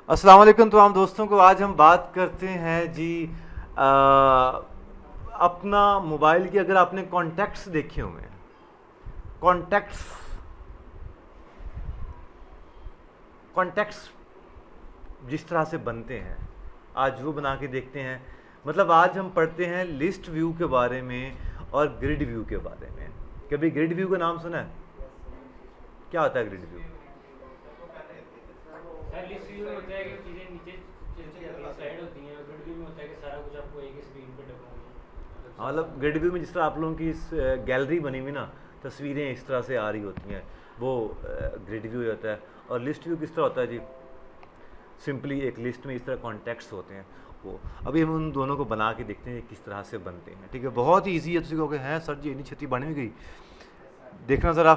अस्सलाम वालेकुम तमाम दोस्तों को। आज हम बात करते हैं जी अपना मोबाइल की, अगर आपने कॉन्टैक्ट्स देखे हुए हैं, कॉन्टैक्ट्स कॉन्टैक्ट्स जिस तरह से बनते हैं आज वो बना के देखते हैं। मतलब आज हम पढ़ते हैं लिस्ट व्यू के बारे में और ग्रिड व्यू के बारे में। कभी ग्रिड व्यू का नाम सुना है? क्या होता है grid view? Sir list view में होता है कि चीज़ें नीचे चलती जाती हैं, स्लाइड होती हैं। ग्रिड व्यू में होता है कि सारा कुछ आपको एक ही स्क्रीन पे डला हुआ है। मतलब ग्रिड व्यू में जिस तरह आप लोगों की इस गैलरी बनी हुई ना, तस्वीरें इस तरह से आ रही होती हैं, वो ग्रिड व्यू होता है। और लिस्ट व्यू किस तरह होता है जी? सिंपली एक लिस्ट में इस तरह कॉन्टैक्ट्स होते हैं। वो अभी हम उन दोनों को बना के देखते हैं किस तरह से बनते हैं। ठीक है, बहुत ही ईजी है। तुम कहोगे हैं सर जी इतनी छेती बन गई? देखना ज़रा,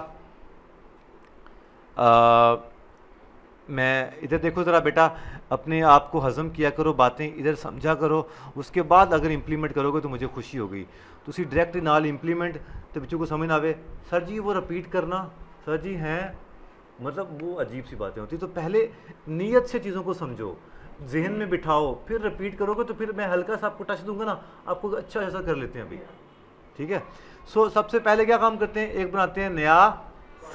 मैं इधर देखो ज़रा बेटा, अपने आप को हज़म किया करो, बातें इधर समझा करो, उसके बाद अगर इम्प्लीमेंट करोगे तो मुझे खुशी होगी। तुसी डायरेक्ट नाल इम्प्लीमेंट तो बच्चों को समझ ना आवे, सर जी वो रिपीट करना, सर जी हैं, मतलब वो अजीब सी बातें होती। तो पहले नीयत से चीज़ों को समझो, जहन में बिठाओ, फिर रिपीट करोगे तो फिर मैं हल्का सा आपको टच दूंगा ना, आपको अच्छा ऐसा कर लेते हैं अभी। ठीक है, सो सबसे पहले क्या काम करते हैं, एक बनाते हैं नया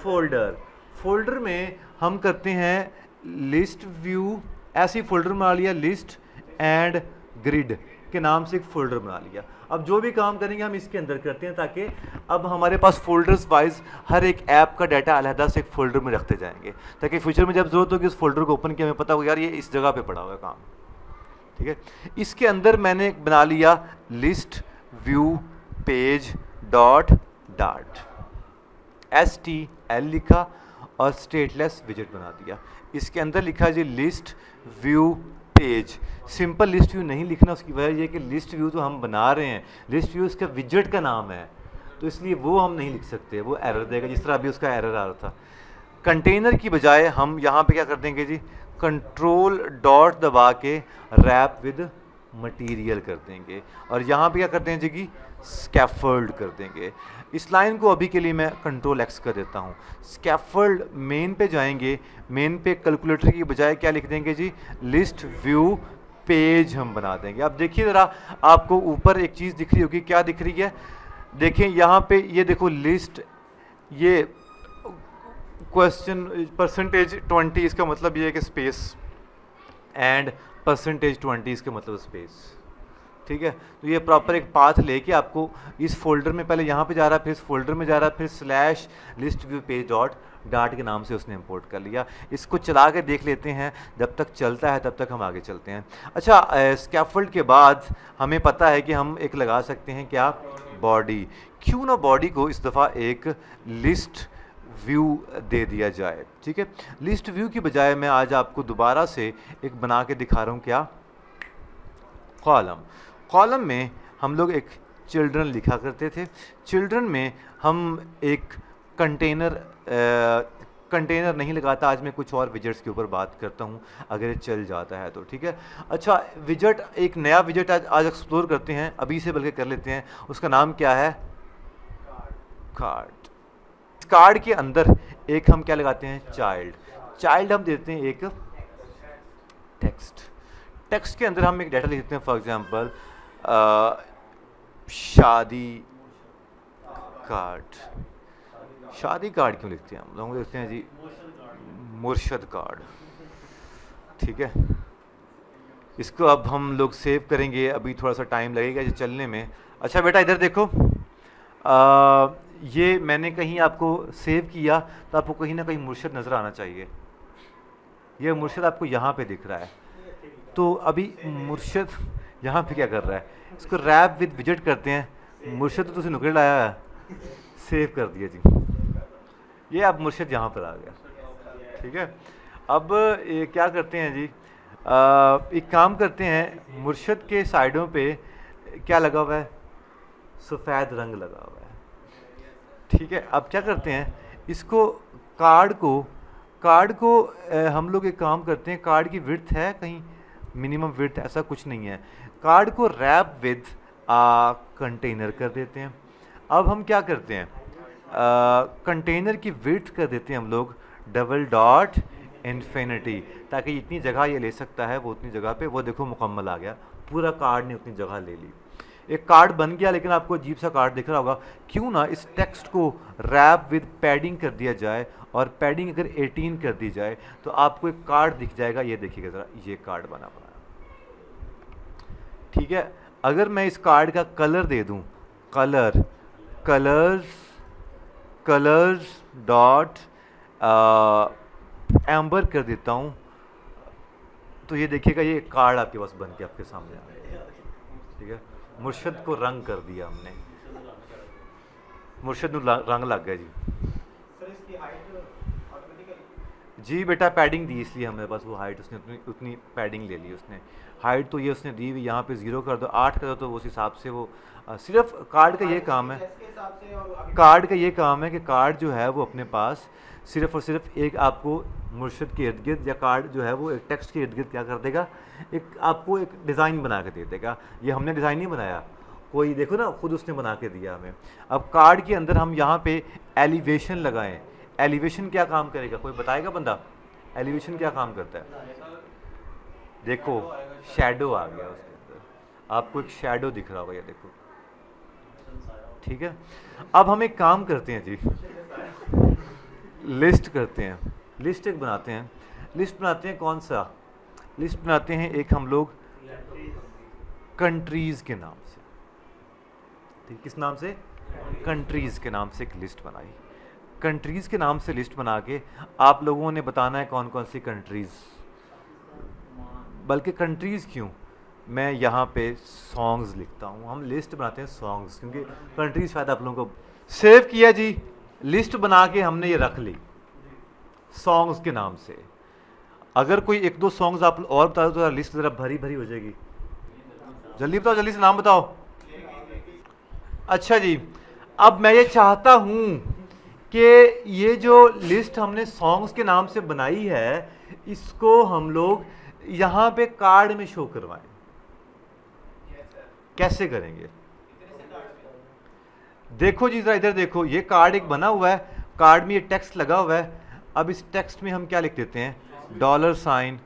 फोल्डर। फोल्डर में हम करते हैं लिस्ट व्यू, ऐसी फोल्डर बना लिया, लिस्ट एंड ग्रिड के नाम से एक फोल्डर बना लिया। अब जो भी काम करेंगे हम इसके अंदर करते हैं, ताकि अब हमारे पास फोल्डर्स वाइज हर एक ऐप का डाटा अलहदा से एक फोल्डर में रखते जाएंगे, ताकि फ्यूचर में जब जरूरत होगी उस फोल्डर को ओपन किया हमें पता हो यार ये इस जगह पे पड़ा हुआ है काम। ठीक है, इसके अंदर मैंने बना लिया list view page dot dot, STL लिखा और स्टेटलेस विजेट बना दिया। इसके अंदर लिखा जी list view page. Simple list view नहीं लिखना, उसकी वजह यह कि लिस्ट व्यू तो हम बना रहे हैं, लिस्ट व्यू इसका विजेट का नाम है, तो इसलिए वो हम नहीं लिख सकते, वो एरर देगा, जिस तरह अभी उसका एरर आ रहा था। कंटेनर की बजाय हम यहाँ पे क्या कर देंगे जी, कंट्रोल डॉट दबा के रैप विद मटेरियल कर देंगे, और यहाँ पे क्या कर देंगे जी, स्कैफोल्ड कर देंगे। इस लाइन को अभी के लिए मैं कंट्रोल X कर देता हूँ। स्कैफोल्ड मेन पे जाएंगे, मेन पे कैलकुलेटर की बजाय क्या लिख देंगे जी, लिस्ट व्यू पेज हम बना देंगे। अब देखिए ज़रा, आपको ऊपर एक चीज़ दिख रही होगी, क्या दिख रही है? देखें यहाँ पे, ये देखो लिस्ट, ये क्वेश्चन %20 इसका मतलब ये है कि स्पेस, एंड %20 इसका मतलब स्पेस। ठीक है, तो ये प्रॉपर एक पाथ लेके आपको इस फोल्डर में, पहले यहाँ पे जा रहा है, फिर इस फोल्डर में जा रहा है, फिर slash list view page dot dot के नाम से उसने इंपोर्ट कर लिया। इसको चला के देख लेते हैं, जब तक चलता है तब तक हम आगे चलते हैं। अच्छा, स्कैफोल्ड के बाद हमें पता है कि हम एक लगा सकते हैं क्या, बॉडी। क्यों ना बॉडी को इस दफ़ा एक लिस्ट व्यू दे दिया जाए। ठीक है, लिस्ट व्यू की बजाय मैं आज आपको दोबारा से एक बना के दिखा रहा हूँ, क्या, कॉलम। कॉलम में हम लोग एक चिल्ड्रन लिखा करते थे। चिल्ड्रन में हम एक कंटेनर नहीं लगाता। आज मैं कुछ और विजेट्स के ऊपर बात करता हूँ, अगर ये चल जाता है तो। ठीक है, अच्छा, विजेट, एक नया विजेट आज एक्सप्लोर करते हैं, अभी से बल्कि कर लेते हैं। उसका नाम क्या है, कार्ड। कार्ड के अंदर एक हम क्या लगाते हैं, चाइल्ड। चाइल्ड हम देते हैं एक टेक्स्ट। टेक्स्ट के अंदर हम एक डाटा लिख देते हैं, फॉर एग्जांपल शादी कार्ड। शादी कार्ड क्यों लिखते हैं हम लोग? लिखते हैं जी मुर्शद कार्ड। ठीक है, इसको अब हम लोग सेव करेंगे, अभी थोड़ा सा टाइम लगेगा ये चलने में। अच्छा बेटा इधर देखो, ये मैंने कहीं आपको सेव किया तो आपको कहीं ना कहीं मुर्शद नज़र आना चाहिए। ये मुर्शद आपको यहाँ पे दिख रहा है, तो अभी मुर्शद यहाँ पे क्या कर रहा है, इसको रैप विद विजेट करते हैं। मुर्शद तो तुझे नुकेल आया है, सेव कर दिया जी, ये अब मुर्शद यहाँ पर आ गया। ठीक है, अब ये क्या करते हैं जी, एक काम करते हैं, मुर्शद के साइडों पे क्या लगा हुआ है, सफ़ेद रंग लगा हुआ है। ठीक है, अब क्या करते हैं, इसको कार्ड को हम लोग एक काम करते हैं, कार्ड की विड्थ है कहीं, मिनिमम विड्थ ऐसा कुछ नहीं है, कार्ड को रैप विद कंटेनर कर देते हैं। अब हम क्या करते हैं, कंटेनर की विड्थ कर देते हैं हम लोग $, इन्फिनिटी, ताकि जितनी जगह ये ले सकता है वो उतनी जगह पे, वो देखो मुकम्मल आ गया, पूरा कार्ड ने उतनी जगह ले ली। एक कार्ड बन गया, लेकिन आपको अजीब सा कार्ड दिख रहा होगा। क्यों ना इस टेक्स्ट को रैप विद पैडिंग कर दिया जाए, और पैडिंग अगर 18 कर दी जाए तो आपको एक कार्ड दिख जाएगा। ये देखिएगा ज़रा, ये कार्ड बना पड़ा, ठीक है। अगर मैं इस कार्ड का कलर दे दूं, कलर कलर्स डॉट एम्बर कर देता हूं, तो ये देखिएगा ये कार्ड आपके पास बन के आपके सामने आ गया, ठीक है। मुर्शद को रंग कर दिया हमने, मुर्शद ਨੂੰ रंग लग गया जी। सर इसकी हाइट ऑटोमेटिकली जी बेटा पैडिंग दी, इसलिए हमारे पास वो हाइट, उसने उतनी पैडिंग ले ली उसने। हाइट तो ये उसने दी हुई, यहाँ पे 0 कर दो, 8 कर दो, तो उस हिसाब से वो सिर्फ कार्ड का ये काम है, इसके हिसाब से और आगे कार्ड का ये काम है कि कार्ड जो है वो अपने पास सिर्फ और सिर्फ एक आपको मुर्शद के इर्द गिर्द, या कार्ड जो है वो एक टेक्स्ट के इर्द गिर्द क्या कर देगा, एक आपको एक डिज़ाइन बना के दे देगा। ये हमने डिज़ाइन नहीं बनाया, कोई देखो ना खुद उसने बना के दिया हमें। अब कार्ड के अंदर हम यहाँ पे एलिवेशन लगाएं। एलिवेशन क्या काम करेगा, कोई बताएगा बंदा? एलिवेशन क्या काम करता है? देखो शैडो आ गया उसके अंदर, आपको एक शैडो दिख रहा होगा, ये देखो, ठीक है। अब हम एक काम करते हैं जी, लिस्ट करते हैं, लिस्ट एक बनाते हैं। लिस्ट बनाते हैं कौन सा? लिस्ट बनाते हैं एक हम लोग कंट्रीज़ के नाम से, ठीक, किस नाम से? कंट्रीज़ के नाम से एक लिस्ट बनाई। कंट्रीज़ के नाम से लिस्ट बना के आप लोगों ने बताना है कौन कौन सी कंट्रीज़, बल्कि कंट्रीज़ क्यों, मैं यहाँ पे सॉन्ग्स लिखता हूँ। हम लिस्ट बनाते हैं सॉन्ग्स, क्योंकि कंट्रीज़ शायद आप लोगों को सेव किया जी, लिस्ट बना के हमने ये रख ली सॉन्ग्स के नाम से। अगर कोई एक दो सॉन्ग्स आप और बता दो तो लिस्ट ज़रा भरी भरी हो जाएगी। जल्दी बताओ, जल्दी से नाम बताओ। अच्छा जी, अब मैं ये चाहता हूँ कि ये जो लिस्ट हमने सॉन्ग्स के नाम से बनाई है, इसको हम लोग यहाँ पे कार्ड में शो करवाएं। कैसे करेंगे? देखो जी, जरा इधर देखो, ये कार्ड एक बना हुआ है, कार्ड में ये टेक्स्ट लगा हुआ है। अब इस टेक्स्ट में हम क्या लिख देते हैं? $सॉन्ग्स।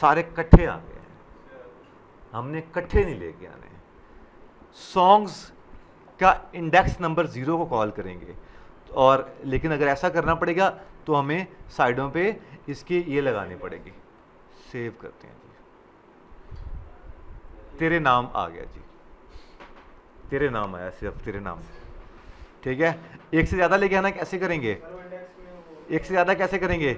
सारे इकट्ठे आ गए हैं, हमने इकट्ठे नहीं लेके आने। सॉन्ग्स का इंडेक्स नंबर 0 को कॉल करेंगे, और लेकिन अगर ऐसा करना पड़ेगा तो हमें साइडों पे इसके ये लगानी पड़ेगी। सेव करते हैं जी, तेरे नाम आ गया जी, तेरे नाम आया, सिर्फ तेरे नाम, ठीक है। एक से ज़्यादा लेके आना कैसे करेंगे? एक से ज़्यादा कैसे करेंगे?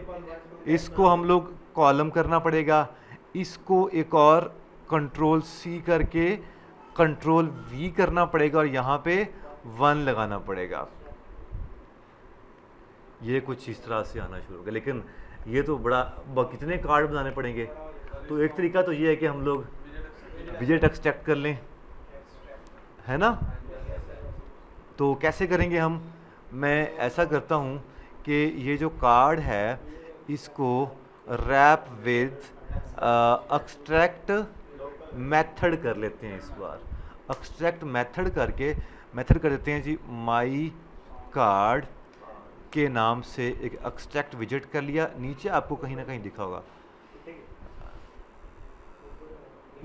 इसको हम लोग कॉलम करना पड़ेगा, इसको एक और Ctrl+C करके Ctrl+V करना पड़ेगा, और यहाँ पे 1 लगाना पड़ेगा। ये कुछ इस तरह से आना शुरू होगा, लेकिन ये तो बड़ा कितने कार्ड बनाने पड़ेंगे। तो एक तरीका तो ये है कि हम लोग विजेट एक्सट्रैक्ट कर लें, है ना। तो कैसे करेंगे हम? मैं ऐसा करता हूँ कि ये जो कार्ड है इसको रैप विद एक्सट्रैक्ट मेथड कर लेते हैं। इस बार एक्सट्रैक्ट मेथड करके मेथड कर देते हैं जी, माई कार्ड के नाम से एक एक्सट्रैक्ट विजेट कर लिया। नीचे आपको कहीं ना कहीं दिखा होगा,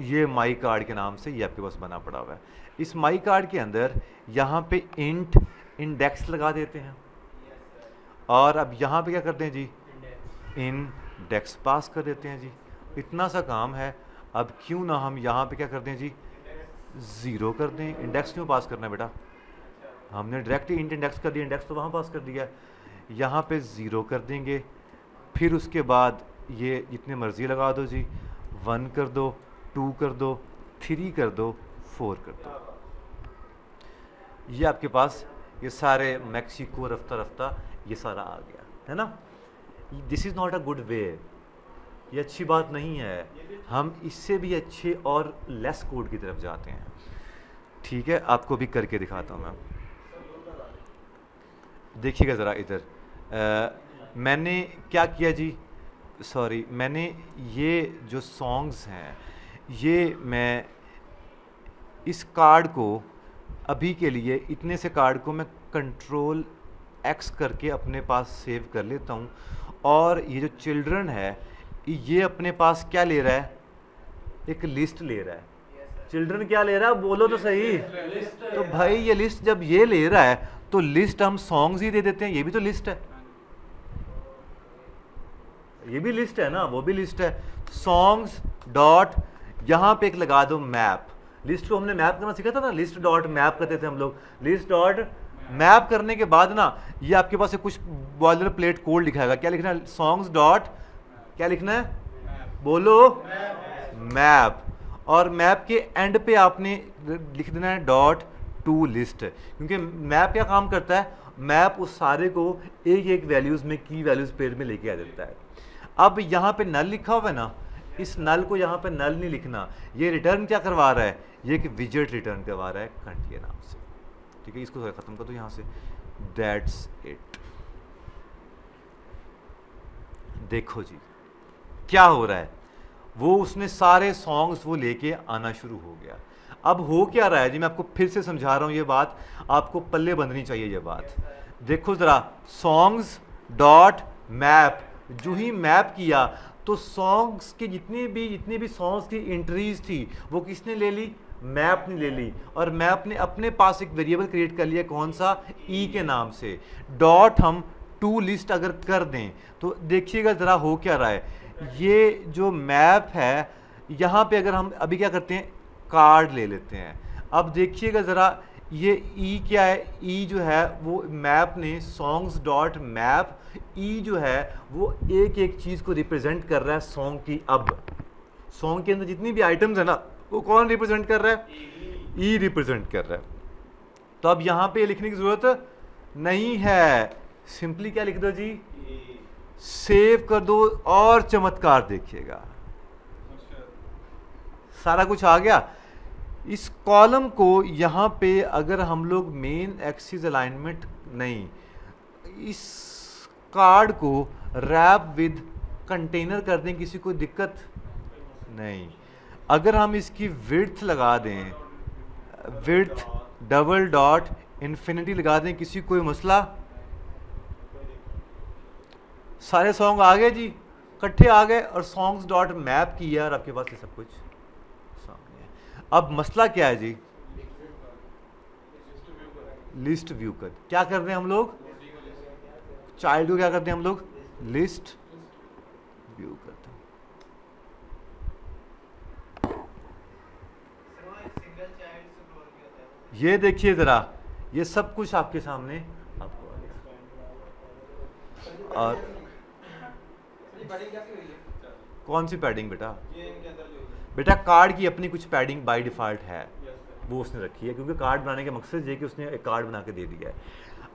ये माई कार्ड के नाम से ये आपके पास बना पड़ा हुआ है। इस माई कार्ड के अंदर यहाँ पे इंट इंडेक्स लगा देते हैं, और अब यहाँ पे क्या करते हैं जी? इंडेक्स पास कर देते हैं जी। इतना सा काम है। अब क्यों ना हम यहाँ पे क्या करते हैं जी? 0 कर दें। इंडेक्स क्यों पास करना है बेटा? हमने डायरेक्ट ही इंट इंडेक्स कर दिया, इंडेक्स तो वहाँ पास कर दिया। यहाँ पे 0 कर देंगे, फिर उसके बाद ये जितने मर्जी लगा दो जी, 1 कर दो, 2 कर दो, 3 कर दो, 4 कर दो। ये आपके पास ये सारे मैक्सिको रफ्ता रफ्ता ये सारा आ गया, है ना। This is not a good way, ये अच्छी बात नहीं है। हम इससे भी अच्छे और लेस कोड की तरफ जाते हैं, ठीक है। आपको भी करके दिखाता हूँ मैं, देखिएगा ज़रा इधर। मैंने क्या किया जी, सॉरी, मैंने ये जो सॉन्ग्स हैं ये मैं इस कार्ड को अभी के लिए, इतने से कार्ड को मैं Ctrl+ एक्स करके अपने पास सेव कर लेता हूँ, और ये जो चिल्ड्रन है ये अपने पास क्या ले रहा है, एक लिस्ट ले रहा है। चिल्ड्रन क्या ले रहा है, बोलो तो सही। तो भाई ये लिस्ट जब ये ले रहा है तो लिस्ट हम सॉन्ग्स ही दे देते हैं, ये भी तो लिस्ट है, ये भी लिस्ट है ना, वो भी लिस्ट है। सॉन्ग्स डॉट यहाँ पे एक लगा दो मैप। लिस्ट को हमने मैप करना सीखा था ना, लिस्ट डॉट मैप करते थे हम लोग। लिस्ट डॉट मैप करने के बाद ना ये आपके पास कुछ बॉयलर प्लेट कोड लिखाएगा। क्या लिखना है, सॉन्ग्स डॉट क्या लिखना है, बोलो मैप। और मैप के एंड पे आपने लिख देना है डॉट टू लिस्ट, क्योंकि मैप क्या काम करता है, मैप उस सारे को एक एक वैल्यूज़ में, की वैल्यूज़ पेयर में लेके आ देता है। अब यहाँ पे नल लिखा हुआ है ना, इस नल को यहाँ पे नल नहीं लिखना, ये रिटर्न क्या करवा रहा है, ये एक विजेट रिटर्न करवा रहा है कंट के नाम से। ठीक है, इसको ख़त्म कर दो यहाँ से, दैट्स इट। देखो जी क्या हो रहा है, वो उसने सारे सॉन्ग्स वो लेके आना शुरू हो गया। अब हो क्या रहा है जी, मैं आपको फिर से समझा रहा हूँ, ये बात आपको पल्ले बंधनी चाहिए ये बात। देखो ज़रा, सॉन्ग्स डॉट मैप, जो ही मैप किया तो सॉन्ग्स के जितनी भी सॉन्ग्स की एंट्रीज थी वो किसने ले ली, मैप ने ले ली। और मैप ने अपने पास एक वेरिएबल क्रिएट कर लिया, कौन सा, ई के नाम से। डॉट हम टू लिस्ट अगर कर दें तो देखिएगा ज़रा हो क्या रहा है, ये जो मैप है यहाँ पे अगर हम अभी क्या करते हैं, कार्ड ले लेते हैं। अब देखिएगा ज़रा, ये ई क्या है, ई जो है वो मैप ने सॉन्ग्स डॉट मैप, ई जो है वो एक एक चीज़ को रिप्रेजेंट कर रहा है सॉन्ग की। अब सॉन्ग के अंदर जितनी भी आइटम्स है ना, वो कौन रिप्रेजेंट कर रहा है, ई रिप्रेजेंट कर रहा है। तो अब यहाँ पे लिखने की ज़रूरत नहीं है, सिंपली क्या लिख दो जी, सेव कर दो, और चमत्कार देखिएगा सारा कुछ आ गया। इस कॉलम को यहाँ पे अगर हम लोग मेन एक्सिस अलाइनमेंट नहीं, इस कार्ड को रैप विद कंटेनर कर दें, किसी को दिक्कत नहीं। अगर हम इसकी विड्थ लगा दें, विड्थ डबल डॉट इन्फिनिटी लगा दें, किसी कोई मसला, सारे सॉन्ग आ गए जी, इकट्ठे आ गए, और सॉन्ग्स डॉट मैप किया और आपके पास ये सब कुछ सामने है। अब मसला क्या है जी, लिस्ट व्यू कर, क्या कर रहे हैं हम लोग, चाइल्ड को क्या करते हैं हम लोग, लिस्ट व्यू करते हैं। ये देखिए ज़रा, ये सब कुछ आपके सामने आपको आ गया। और कौन सी पैडिंग बेटा, बेटा कार्ड की अपनी कुछ पैडिंग बाय डिफ़ॉल्ट है, वो उसने रखी है, क्योंकि कार्ड बनाने का मकसद ये कि उसने एक कार्ड बना के दे दिया है।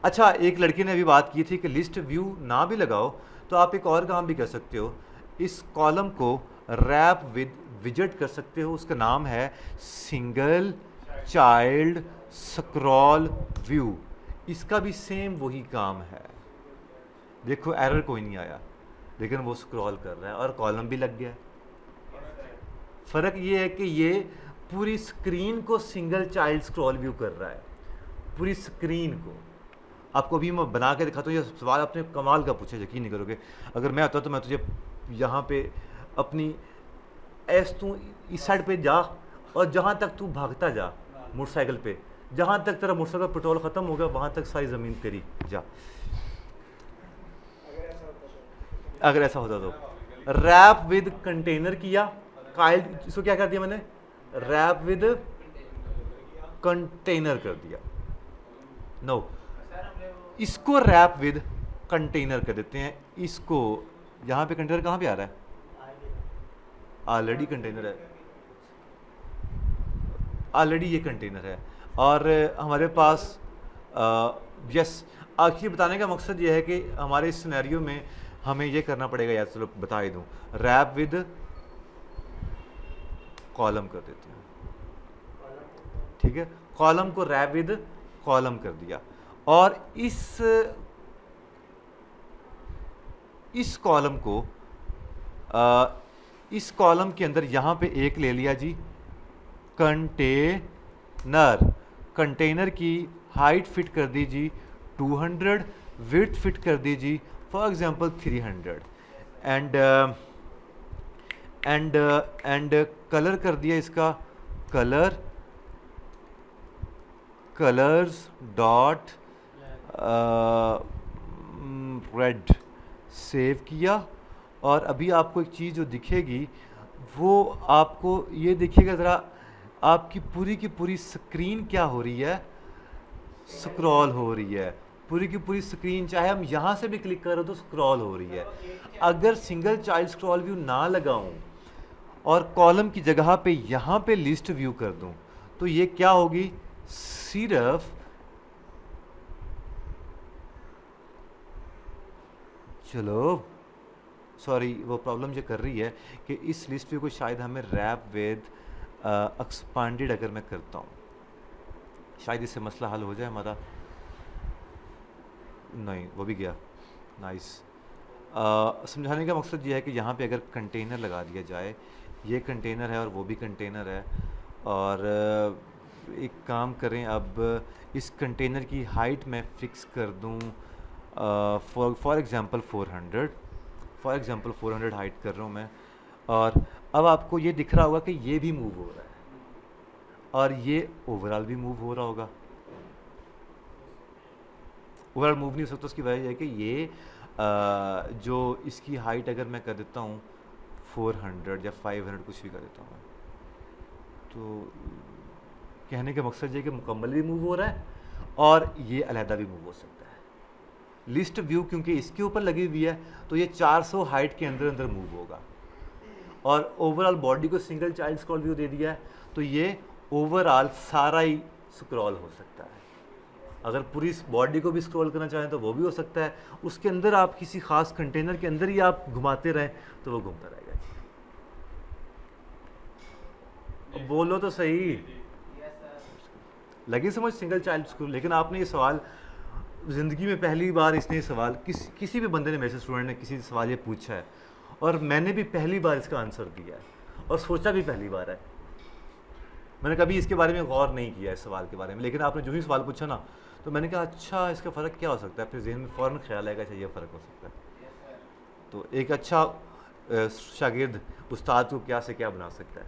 अच्छा, एक लड़के ने अभी बात की थी कि लिस्ट व्यू ना भी लगाओ तो आप एक और काम भी कर सकते हो, इस कॉलम को रैप विद विजेट कर सकते हो। उसका नाम है सिंगल चाइल्ड स्क्रॉल व्यू। इसका भी सेम वही काम है, देखो एरर कोई नहीं आया, लेकिन वो स्क्रॉल कर रहा है और कॉलम भी लग गया। फ़र्क ये है कि ये पूरी स्क्रीन को सिंगल चाइल्ड स्क्रॉल व्यू कर रहा है, पूरी स्क्रीन को। आपको अभी मैं बना के दिखाता हूँ, ये सवाल आपने कमाल का पूछा, यकीन नहीं करोगे। अगर मैं आता तो मैं तुझे यहाँ पे अपनी तू इस साइड पे जा, और जहाँ तक तू भागता जा मोटरसाइकिल पे, जहाँ तक तेरा मोटरसाइकिल पेट्रोल ख़त्म हो गया वहाँ तक सारी ज़मीन तेरी जा। अगर ऐसा होता तो रैप विद कंटेनर किया, काइल्ड, इसको क्या कर दिया मैंने, रैप विद कंटेनर कर दिया। नो, इसको रैप विद कंटेनर कर देते हैं। इसको यहाँ पे कंटेनर कहाँ पे आ रहा है, ऑलरेडी कंटेनर है, ऑलरेडी ये कंटेनर है, और हमारे पास यस। एक्चुअली बताने का मकसद ये है कि हमारे इस सिनेरियो में हमें ये करना पड़ेगा, यार चलो बता ही दूँ, रैप विद कॉलम कर देते हैं। ठीक है, कॉलम को रैप विद कॉलम कर दिया, और इस कॉलम को इस कॉलम के अंदर यहाँ पे एक ले लिया जी, कंटेनर। कंटेनर की हाइट फिट कर दी जी 200, विड्थ फिट कर दीजिए for example 300 and and colour कर दिया इसका कलर्स डॉट रेड, सेव किया। और अभी आपको एक चीज़ जो दिखेगी वो आपको ये दिखेगा ज़रा, आपकी पूरी की पूरी स्क्रीन क्या हो रही है, स्क्रॉल हो रही है, पूरी की पूरी स्क्रीन चाहे हम यहाँ से भी क्लिक करें तो स्क्रॉल हो रही है। अगर सिंगल चाइल्ड स्क्रॉल व्यू ना लगाऊं और कॉलम की जगह पे यहाँ पे लिस्ट व्यू कर दूं तो ये क्या होगी, सिर्फ चलो सॉरी वो प्रॉब्लम ये कर रही है कि इस लिस्ट व्यू को शायद हमें रैप विद एक्सपांडेड अगर मैं करता हूँ शायद इससे मसला हल हो जाए हमारा। नहीं वो भी गया, नाइस। समझाने का मकसद ये है कि यहाँ पे अगर कंटेनर लगा दिया जाए, ये कंटेनर है और वो भी कंटेनर है, और एक काम करें अब इस कंटेनर की हाइट मैं फ़िक्स कर दूँ फॉर एग्ज़ाम्पल 400 हाइट कर रहा हूँ मैं। और अब आपको ये दिख रहा होगा कि ये भी मूव हो रहा है और ये ओवरऑल भी मूव हो रहा होगा। ओवरऑल मूव नहीं हो सकता, उसकी वजह यह है कि ये जो इसकी हाइट अगर मैं कर देता हूँ 400 या 500 कुछ भी कर देता हूँ, तो कहने का मकसद ये कि मुकम्मल भी मूव हो रहा है और ये अलहदा भी मूव हो सकता है। लिस्ट व्यू क्योंकि इसके ऊपर लगी हुई है तो ये 400 हाइट के अंदर अंदर मूव होगा, और ओवरऑल बॉडी को सिंगल चाइल्ड स्क्रॉल व्यू दे दिया है तो ये ओवरऑल सारा ही स्क्रॉल हो सकता है। अगर पूरी बॉडी को भी स्क्रॉल करना चाहें तो वो भी हो सकता है। उसके अंदर आप किसी खास कंटेनर के अंदर ही आप घुमाते रहें तो वो घूमता रहेगा। बोलो तो सही, लगी समझ सिंगल चाइल्ड स्कूल। लेकिन आपने ये सवाल ज़िंदगी में पहली बार इसने सवाल किसी भी बंदे ने, मेरे से स्टूडेंट ने किसी सवाल ये पूछा है और मैंने भी पहली बार इसका आंसर दिया है और सोचा भी पहली बार है। मैंने कभी इसके बारे में गौर नहीं किया इस सवाल के बारे में, लेकिन आपने जो ही सवाल पूछा ना तो मैंने कहा अच्छा इसका फ़र्क क्या हो सकता है, अपने जहन में फ़ौरन ख्याल आएगा अच्छा ये फ़र्क हो सकता है। तो एक अच्छा शागिर्द उस्ताद को क्या से क्या बना सकता है।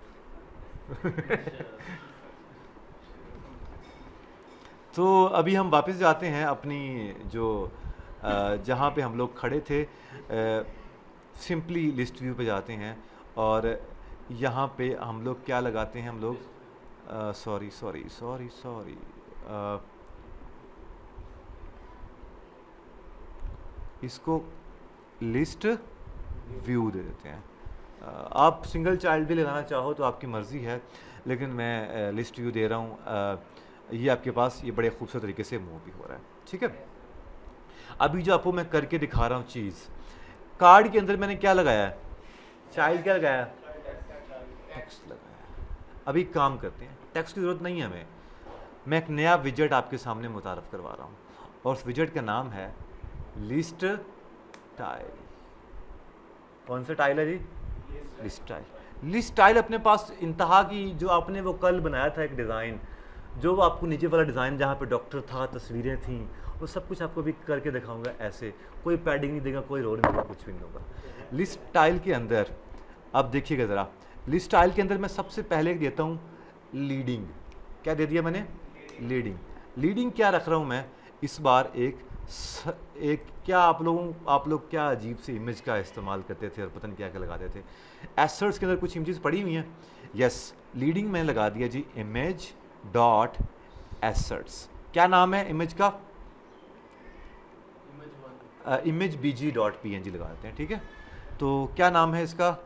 तो अभी हम वापस जाते हैं अपनी जो जहाँ पे हम लोग खड़े थे, सिंपली लिस्ट व्यू पे जाते हैं और यहाँ पे हम लोग क्या लगाते हैं, हम लोग सॉरी इसको लिस्ट व्यू दे देते हैं। आप सिंगल चाइल्ड भी लगाना चाहो तो आपकी मर्ज़ी है, लेकिन मैं लिस्ट व्यू दे रहा हूँ। ये आपके पास ये बड़े खूबसूरत तरीके से मूव भी हो रहा है, ठीक है। अभी जो आपको मैं करके दिखा रहा हूँ चीज़, कार्ड के अंदर मैंने क्या लगाया है, चाइल्ड क्या लगाया, टेक्स्ट लगाया। अभी काम करते हैं, टेक्स्ट की ज़रूरत नहीं है हमें। मैं एक नया विजेट आपके सामने मुतारफ़ करवा रहा हूँ और उस विजेट का नाम है लिस्ट टाइल। कौन सा टाइल है जी, लिस्ट टाइल। लिस्ट टाइल अपने पास इंतहा की, जो आपने वो कल बनाया था एक डिज़ाइन, जो आपको नीचे वाला डिज़ाइन जहाँ पे डॉक्टर था, तस्वीरें थीं, वो सब कुछ आपको भी करके दिखाऊंगा। ऐसे कोई पैडिंग नहीं देगा, कोई रोड नहीं देगा, कुछ भी नहीं होगा। लिस्ट टाइल के अंदर अब देखिएगा ज़रा, लिस्ट टाइल के अंदर मैं सबसे पहले देता हूँ लीडिंग। क्या दे दिया मैंने, लीडिंग क्या रख रहा हूँ मैं इस बार, एक क्या आप लोग क्या अजीब से इमेज का इस्तेमाल करते थे और पता नहीं क्या क्या लगाते थे। एसर्ट्स के अंदर कुछ इमेजेस पड़ी हुई हैं, यस। लीडिंग में लगा दिया जी इमेज डॉट एसर्ट्स। क्या नाम है इमेज का, इमेज bg डॉट png लगा देते हैं, ठीक है। तो क्या नाम है इसका,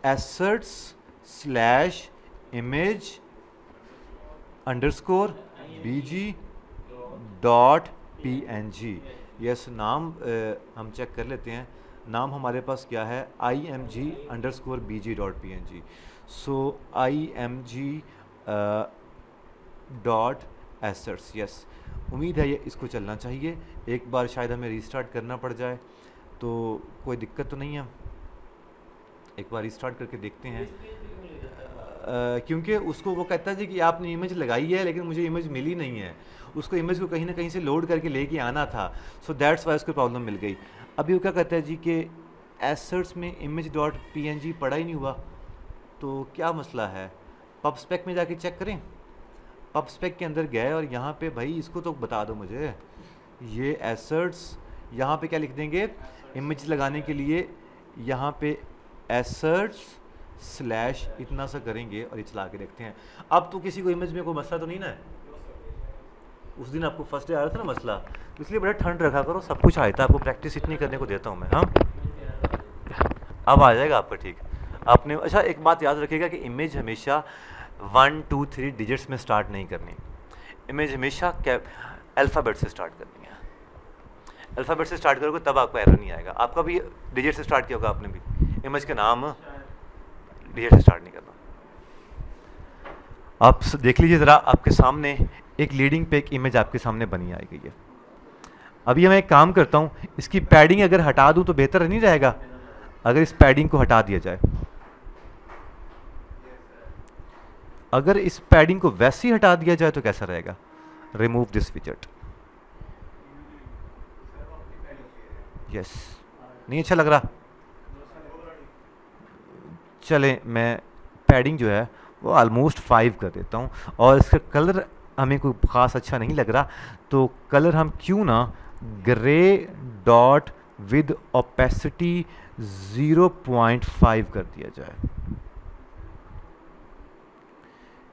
assets slash image underscore bg dot png। Yes, नाम हम चेक कर लेते हैं। नाम हमारे पास क्या है, img underscore bg dot png। सो img डॉट एसर्ट्स, यस। उम्मीद है ये इसको चलना चाहिए। एक बार शायद हमें रीस्टार्ट करना पड़ जाए तो कोई दिक्कत तो नहीं है। एक बार रीस्टार्ट करके देखते हैं। क्योंकि उसको वो कहता है जी कि आपने इमेज लगाई है लेकिन मुझे इमेज मिली नहीं है, उसको इमेज को कहीं ना कहीं से लोड करके लेके आना था, सो दैट्स वाई उसको प्रॉब्लम मिल गई। अभी वो क्या कहता है जी कि एसर्ट्स में image.png पड़ा ही नहीं हुआ, तो क्या मसला है? पब स्पेक में जाके चेक करें। पब स्पेक के अंदर गए और यहाँ पे भाई इसको तो बता दो मुझे, ये एसर्ट्स यहाँ पे क्या लिख देंगे इमेज लगाने के लिए, यहाँ पे एसर्ट्स स्लैश इतना सा करेंगे और ये चला के देखते हैं। अब तो किसी को इमेज में कोई मसला तो नहीं ना है? उस दिन आपको फर्स्ट डे आ रहा था ना मसला, तो इसलिए बड़ा ठंड रखा करो, सब कुछ आया था आपको, प्रैक्टिस इतनी करने को देता हूँ मैं। हाँ अब आ जाएगा आपका ठीक। आपने अच्छा एक बात याद रखिएगा कि इमेज हमेशा 1 2 3 डिजिट्स में स्टार्ट नहीं करनी, इमेज हमेशा अल्फ़ाबेट से स्टार्ट करनी है। अल्फ़ाबेट से स्टार्ट करोगे तब आपका एरर नहीं आएगा। आपका भी डिजिट से स्टार्ट किया होगा आपने भी, इमेज का नाम डिजिट से स्टार्ट नहीं करना। आप देख लीजिए ज़रा, आपके सामने एक लीडिंग पे एक इमेज आपके सामने बनी आई गई है। अभी मैं एक काम करता हूँ, इसकी पैडिंग अगर हटा दूँ तो बेहतर नहीं रहेगा? अगर इस पैडिंग को हटा दिया जाए, अगर इस पैडिंग को वैसे ही हटा दिया जाए तो कैसा रहेगा? Remove this विजेट। यस, नहीं अच्छा लग रहा? चले मैं पैडिंग जो है वो ऑलमोस्ट 5 कर देता हूँ, और इसका कलर हमें कोई ख़ास अच्छा नहीं लग रहा, तो कलर हम क्यों ना ग्रे डॉट विद ओपेसिटी 0.5 कर दिया जाए।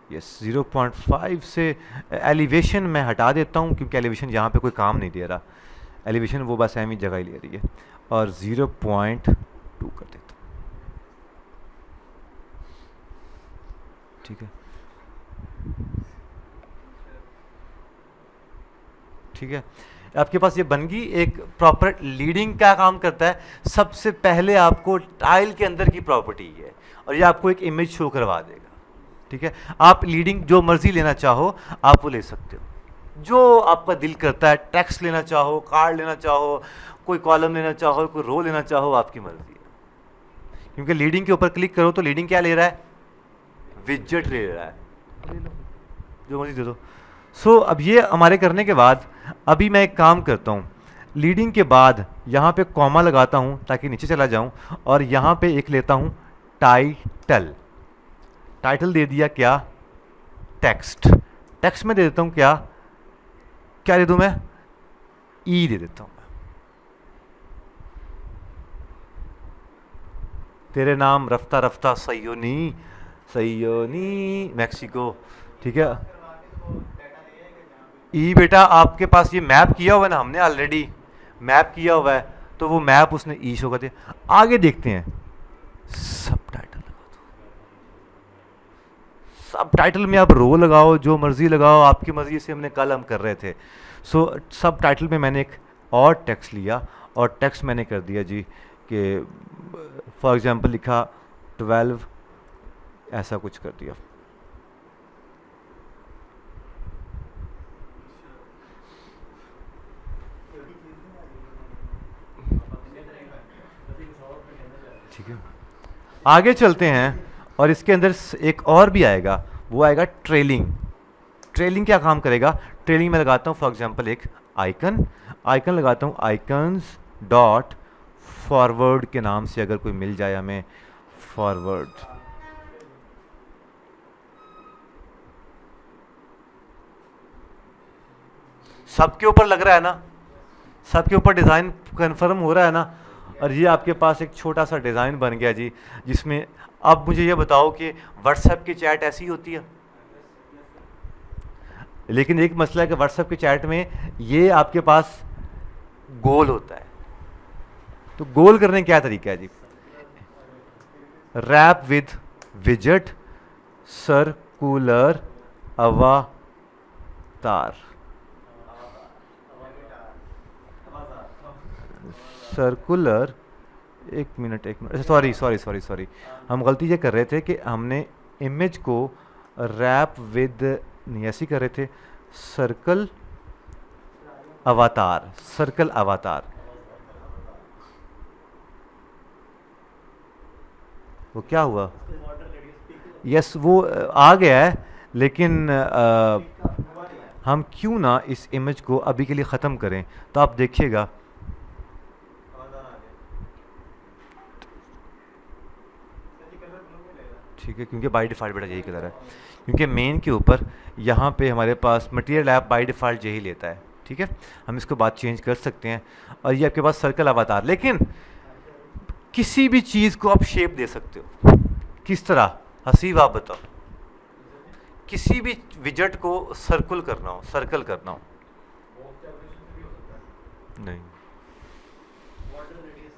यस, 0.5 से एलिवेशन मैं हटा देता हूँ क्योंकि एलिवेशन यहाँ पे कोई काम नहीं दे रहा, एलिवेशन वो बस एम ही जगह ही ले रही है, और 0.2 कर देता हूँ। ठीक है, ठीक है, आपके पास ये बन गई एक प्रॉपर। लीडिंग क्या काम करता है? सबसे पहले आपको टाइल के अंदर की प्रॉपर्टी है और ये आपको एक इमेज शो करवा देगा। ठीक है, आप लीडिंग जो मर्जी लेना चाहो आप वो ले सकते हो, जो आपका दिल करता है। टेक्स्ट लेना चाहो, कार्ड लेना चाहो, कोई कॉलम लेना चाहो, कोई रो लेना चाहो, आपकी मर्जी है। क्योंकि लीडिंग के ऊपर क्लिक करो तो लीडिंग क्या ले रहा है? विजेट ले रहा है, ले लो जो मर्जी दे दो। सो अब ये हमारे करने के बाद अभी मैं एक काम करता हूँ, लीडिंग के बाद यहाँ पे कॉमा लगाता हूँ ताकि नीचे चला जाऊँ, और यहाँ पे एक लेता हूँ टाइटल। टाइटल दे दिया क्या? टेक्स्ट। टेक्स्ट में दे देता हूँ क्या? क्या दे दूँ मैं? ई दे देता हूँ मैं। तेरे नाम रफ्ता रफ्ता सयोनी सयोनी मैक्सिको। ठीक है, ई बेटा आपके पास ये मैप किया हुआ है ना, हमने ऑलरेडी मैप किया हुआ है, तो वो मैप उसने ई शो कर दिया। आगे देखते हैं, सब टाइटल लगा दो। सब टाइटल में आप रो लगाओ, जो मर्जी लगाओ, आपकी मर्जी से हमने कल हम कर रहे थे। सो सब टाइटल में मैंने एक और टेक्स्ट लिया, और टेक्स्ट मैंने कर दिया जी कि फॉर एग्जांपल लिखा 12, ऐसा कुछ कर दिया। ठीक है, आगे चलते हैं, और इसके अंदर एक और भी आएगा, वो आएगा ट्रेलिंग। ट्रेलिंग क्या काम करेगा? ट्रेलिंग में लगाता हूँ फॉर एग्जांपल एक आइकन, आइकन लगाता हूँ आइकन्स डॉट फॉरवर्ड के नाम से, अगर कोई मिल जाए हमें फॉरवर्ड। सबके ऊपर लग रहा है ना, सबके ऊपर डिज़ाइन कंफर्म हो रहा है ना, और ये आपके पास एक छोटा सा डिज़ाइन बन गया जी, जिसमें अब मुझे ये बताओ कि व्हाट्सएप की चैट ऐसी होती है, लेकिन एक मसला है कि व्हाट्सएप की चैट में ये आपके पास गोल होता है। तो गोल करने का क्या तरीका है जी? रैप विद विजेट सर्कुलर अवतार। सर्कुलर, एक मिनट, सॉरी, हम गलती ये कर रहे थे कि हमने इमेज को रैप विद नहीं ऐसी कर रहे थे, सर्कल अवतार, सर्कल अवतार। वो क्या हुआ? यस वो आ गया है, लेकिन हुआ नहीं है। हम क्यों ना इस इमेज को अभी के लिए ख़त्म करें, तो आप देखिएगा आवाज़ आ गया। सर जी कलर ब्लू में लेगा। ठीक है, क्योंकि बाय डिफ़ॉल्ट बेटा यही कलर है, क्योंकि मेन के ऊपर यहाँ पे हमारे पास मटेरियल ऐप बाय डिफ़ॉल्ट यही लेता है। ठीक है, हम इसको बाद चेंज कर सकते हैं, और ये आपके पास सर्कल अवतार, लेकिन किसी भी चीज़ को आप शेप दे सकते हो। किस तरह हसीब आप बताओ, किसी भी विजेट को सर्कल करना हो, सर्कल करना हो, बॉक्स ऑपरेशन से भी हो सकता है। नहीं बॉर्डर रेडियस।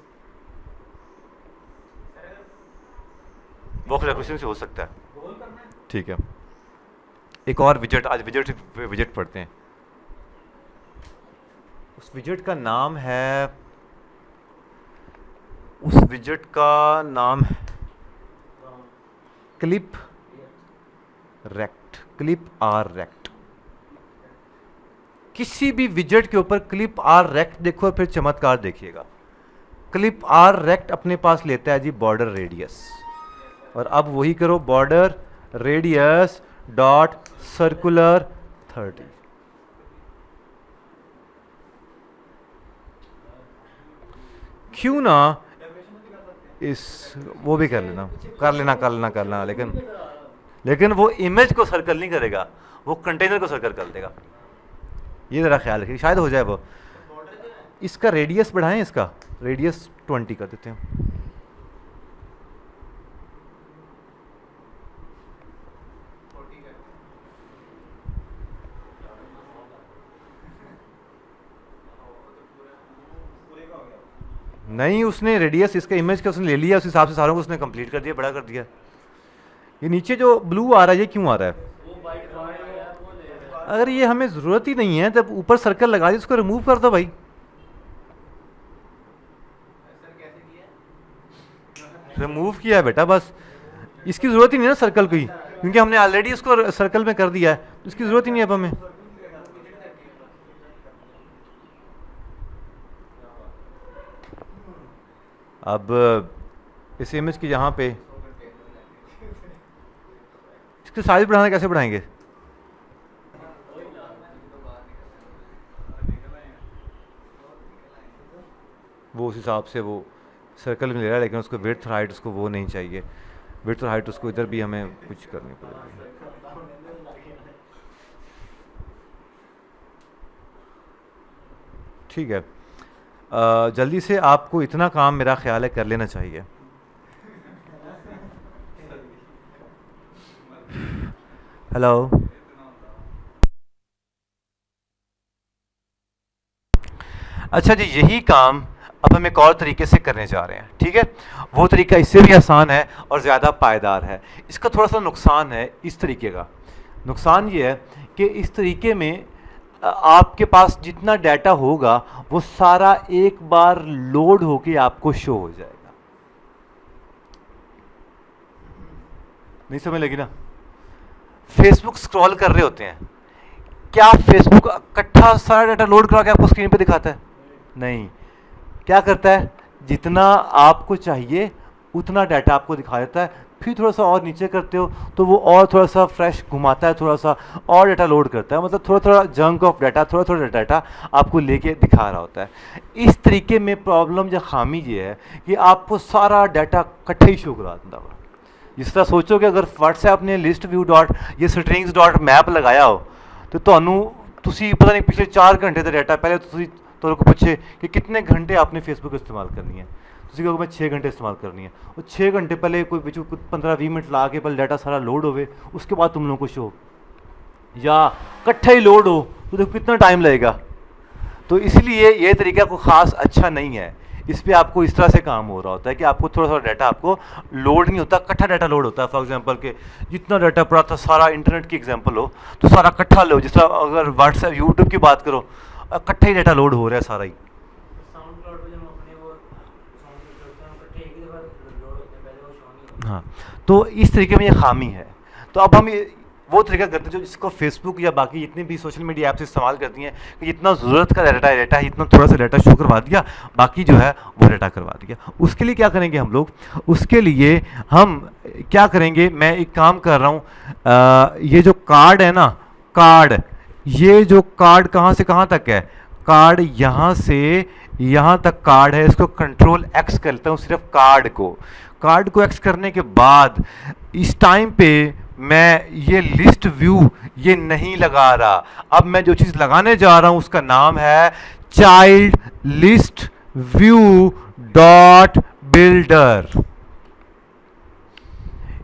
सर अगर बॉक्स डेकोरेशन से हो सकता है। गोल करना है। ठीक है, एक और विजेट, आज विजेट पढ़ते हैं। उस विजेट का नाम है, उस विजेट का नाम है clip rect, clip R rect. किसी भी विजेट के ऊपर क्लिप आर रेक्ट देखो, फिर चमत्कार देखिएगा। क्लिप आर रेक्ट अपने पास लेता है जी बॉर्डर रेडियस, और अब वही करो, बॉर्डर रेडियस डॉट सर्कुलर 30। क्यों ना डेकोरेशन भी कर सकते हैं। इस वो भी कर लेना, कर लेना, लेकिन वो इमेज को सर्कल नहीं करेगा, वो कंटेनर को सर्कल कर देगा। ये ज़रा ख्याल रखिए, शायद हो जाए वो। बॉर्डर जो है इसका रेडियस बढ़ाएं, इसका रेडियस 20 कर देते हैं। 40 का। पूरे का हो गया। नहीं, उसने रेडियस इसका इमेज का उसने ले लिया, उस हिसाब से सारों को उसने कंप्लीट कर दिया, बड़ा कर दिया। ये नीचे जो ब्लू आ रहा है, ये क्यों आ रहा है? वो बाय डिफॉल्ट है, वो ले रहा है। अगर ये हमें ज़रूरत ही नहीं है, तब ऊपर सर्कल लगा दी, उसको रिमूव कर दो भाई। सर कैसे किया? रिमूव किया है बेटा, बस इसकी ज़रूरत ही नहीं है ना सर्कल की, क्योंकि हमने ऑलरेडी उसको सर्कल में कर दिया है, तो इसकी ज़रूरत ही नहीं है अब हमें। अब इस इमेज की यहाँ पे इसके साइज बढ़ाना कैसे बढ़ाएंगे? वो उस हिसाब से वो सर्कल में ले रहा है, लेकिन उसको विड्थ और हाइट उसको वो नहीं चाहिए, विड्थ और हाइट उसको इधर भी हमें कुछ करनी पड़ेगी। ठीक है, जल्दी से आपको इतना काम मेरा ख्याल है कर लेना चाहिए। हेलो, अच्छा जी, यही काम अब हम एक और तरीके से करने जा रहे हैं। ठीक है, वो तरीका इससे भी आसान है और ज़्यादा पायदार है। इसका थोड़ा सा नुकसान है, इस तरीके का नुकसान ये है कि इस तरीके में आपके पास जितना डाटा होगा वो सारा एक बार लोड होके आपको शो हो जाएगा। नहीं समझ लगी ना? फेसबुक स्क्रॉल कर रहे होते हैं, क्या फेसबुक इकट्ठा सारा डाटा लोड करा के आपको स्क्रीन पे दिखाता है? नहीं, क्या करता है, जितना आपको चाहिए उतना डाटा आपको दिखा देता है, फिर थोड़ा सा और नीचे करते हो तो वो और थोड़ा सा फ्रेश घुमाता है, थोड़ा सा और डाटा लोड करता है, मतलब थोड़ा थोड़ा जंक ऑफ डाटा, थोड़ा थोड़ा डाटा आपको लेके दिखा रहा होता है। इस तरीके में प्रॉब्लम या खामी ये है कि आपको सारा डाटा इकट्ठा ही शो करा देता है। जिस तरह सोचो कि अगर व्हाट्सएप ने लिस्ट व्यू डॉट ये स्ट्रिंग्स डॉट मैप लगाया हो तो तुसी पता नहीं पिछले 4 घंटे का डाटा, पहले तो को पूछे कि कितने घंटे आपने फेसबुक इस्तेमाल करनी है, तुसी कहोगे मैं 6 घंटे इस्तेमाल करनी है, और 6 घंटे पहले कोई 15-20 मिनट ला के पहले डाटा सारा लोड होवे, उसके बाद तुम लोगों को शो, या इकट्ठा ही लोड हो तो देखो कितना टाइम लगेगा। तो इसलिए ये तरीका कोई ख़ास अच्छा नहीं है। इस पर आपको इस तरह से काम हो रहा होता है कि आपको थोड़ा थोड़ा डाटा आपको लोड नहीं होता, इकट्ठा डाटा लोड होता है। फॉर एग्जांपल के जितना डाटा पड़ा था सारा, इंटरनेट की एग्जांपल हो तो सारा इकट्ठा लो, जिस तरह अगर व्हाट्सएप यूट्यूब की बात करो, इकट्ठा ही डाटा लोड हो रहा है सारा ही। साउंड क्लाउड पे जब हम अपने वो सॉन्ग करते हैं इकट्ठे एक ही दफा लोड होते हैं, पहले वो शो नहीं होता। हाँ, तो इस तरीके में ये खामी है। तो अब हम वो तरीका करते हैं जो इसको फेसबुक या बाकी जितनी भी सोशल मीडिया ऐप्स इस्तेमाल करती हैं कि जितना ज़रूरत का डाटा है इतना थोड़ा सा डाटा शो करवा दिया, बाकी जो है वो डाटा करवा दिया। उसके लिए क्या करेंगे हम लोग, उसके लिए हम क्या करेंगे, मैं एक काम कर रहा हूँ, ये जो कार्ड है ना, कार्ड, ये जो कार्ड कहाँ से कहाँ तक है, कार्ड यहाँ से यहाँ तक कार्ड है, इसको कंट्रोल एक्स करता हूँ सिर्फ कार्ड को एक्स करने के बाद इस टाइम पे मैं ये लिस्ट व्यू ये नहीं लगा रहा। अब मैं जो चीज़ लगाने जा रहा हूँ उसका नाम है child list view dot builder.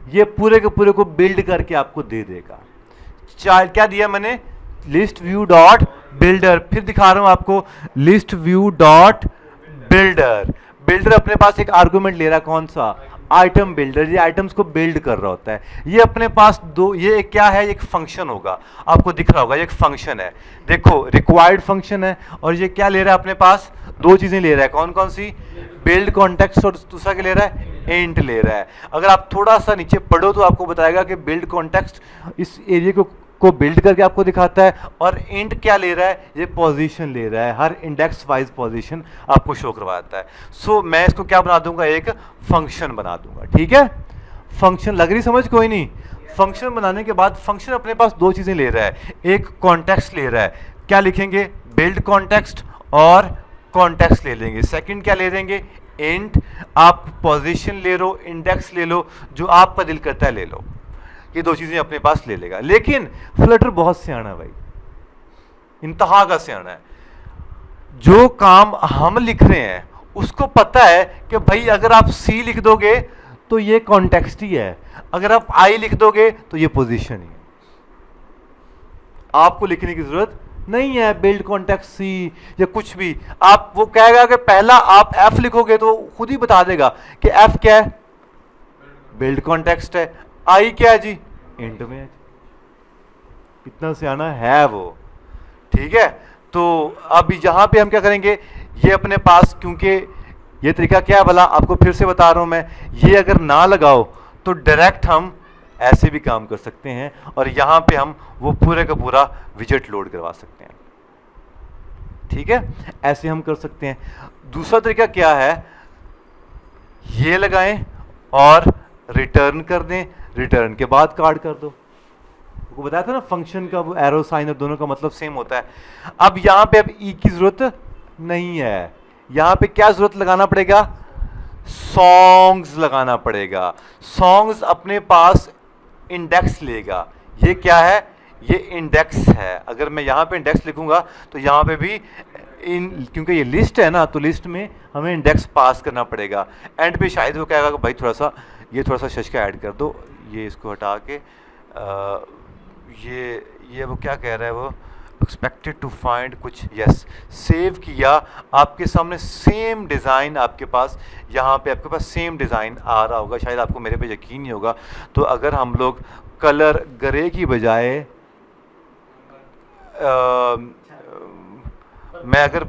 ये पूरे के पूरे को बिल्ड करके आपको दे देगा। चाइल्ड क्या दिया मैंने, लिस्ट व्यू डॉट बिल्डर। फिर दिखा रहा हूं आपको list view dot builder. Builder अपने पास एक आर्गुमेंट ले रहा है, कौन सा, आइटम बिल्डर। ये आइटम्स को बिल्ड कर रहा होता है। ये अपने पास दो, ये एक क्या है, एक फंक्शन होगा, आपको दिख रहा होगा, ये एक फंक्शन है, देखो रिक्वायर्ड फंक्शन है। और ये क्या ले रहा है अपने पास, दो चीजें ले रहा है, कौन कौन सी, बिल्ड कॉन्टेक्स्ट और दूसरा क्या ले रहा है, इंट ले रहा है। अगर आप थोड़ा सा नीचे पढ़ो तो आपको बताएगा कि बिल्ड कॉन्टेक्स्ट इस एरिया को बिल्ड करके आपको दिखाता है, और इंट क्या ले रहा है, ये पोजीशन ले रहा है, हर इंडेक्स वाइज पोजीशन आपको शो करवाता है। सो मैं इसको क्या बना दूंगा, एक फंक्शन बना दूंगा, ठीक है। फंक्शन लग रही समझ, कोई नहीं। फंक्शन बनाने के बाद फंक्शन अपने पास दो चीजें ले रहा है, एक कॉन्टेक्स्ट ले रहा है, क्या लिखेंगे, बिल्ड कॉन्टेक्स्ट और कॉन्टेक्स्ट ले लेंगे। सेकंड क्या ले लेंगे, इंट। आप पोजीशन ले लो, इंडेक्स ले लो, जो आपका दिल करता है ले लो, ये दो चीजें अपने पास ले लेगा। लेकिन फ्लटर बहुत सियाना है भाई, इंतहा का सियाना है। जो काम हम लिख रहे हैं उसको पता है कि भाई अगर आप सी लिख दोगे तो ये कॉन्टेक्स्ट ही है, अगर आप आई लिख दोगे तो ये पोजीशन ही है। आपको लिखने की जरूरत नहीं है बिल्ड कॉन्टेक्स्ट सी या कुछ भी। आप वो कहेगा कि पहला आप एफ लिखोगे तो खुद ही बता देगा कि एफ क्या है, बिल्ड कॉन्टेक्स्ट है। आई क्या है जी, इंट में है। कितना सियाना है वो, ठीक है। तो अब यहां पे हम क्या करेंगे, ये अपने पास, क्योंकि ये तरीका क्या है भला, आपको फिर से बता रहा हूं मैं, ये अगर ना लगाओ तो डायरेक्ट हम ऐसे भी काम कर सकते हैं और यहां पे हम वो पूरे का पूरा विजेट लोड करवा सकते हैं, ठीक है। ऐसे हम कर सकते हैं। दूसरा तरीका क्या है, ये लगाएं और रिटर्न कर दें, रिटर्न के बाद कार्ड कर दो। आपको बताया था ना फंक्शन का वो एरो साइन और दोनों का मतलब सेम होता है। अब यहां पे अब ई की जरूरत नहीं है, यहां पे क्या जरूरत लगाना पड़ेगा, सॉन्ग्स लगाना पड़ेगा। सॉन्ग्स अपने पास इंडेक्स लेगा, ये क्या है, ये इंडेक्स है। अगर मैं यहां पे इंडेक्स लिखूंगा तो यहां पे भी क्योंकि ये लिस्ट है ना, तो लिस्ट में हमें इंडेक्स पास करना पड़ेगा। एंड पे शायद वो कहेगा कि भाई थोड़ा सा शशका ऐड कर दो, ये इसको हटा के ये वो क्या कह रहा है, वो एक्सपेक्टेड टू फाइंड कुछ, यस, सेव किया। आपके सामने सेम डिज़ाइन आपके पास, यहाँ पे आपके पास सेम डिज़ाइन आ रहा होगा। शायद आपको मेरे पे यकीन नहीं होगा, तो अगर हम लोग कलर ग्रे की बजाय मैं अगर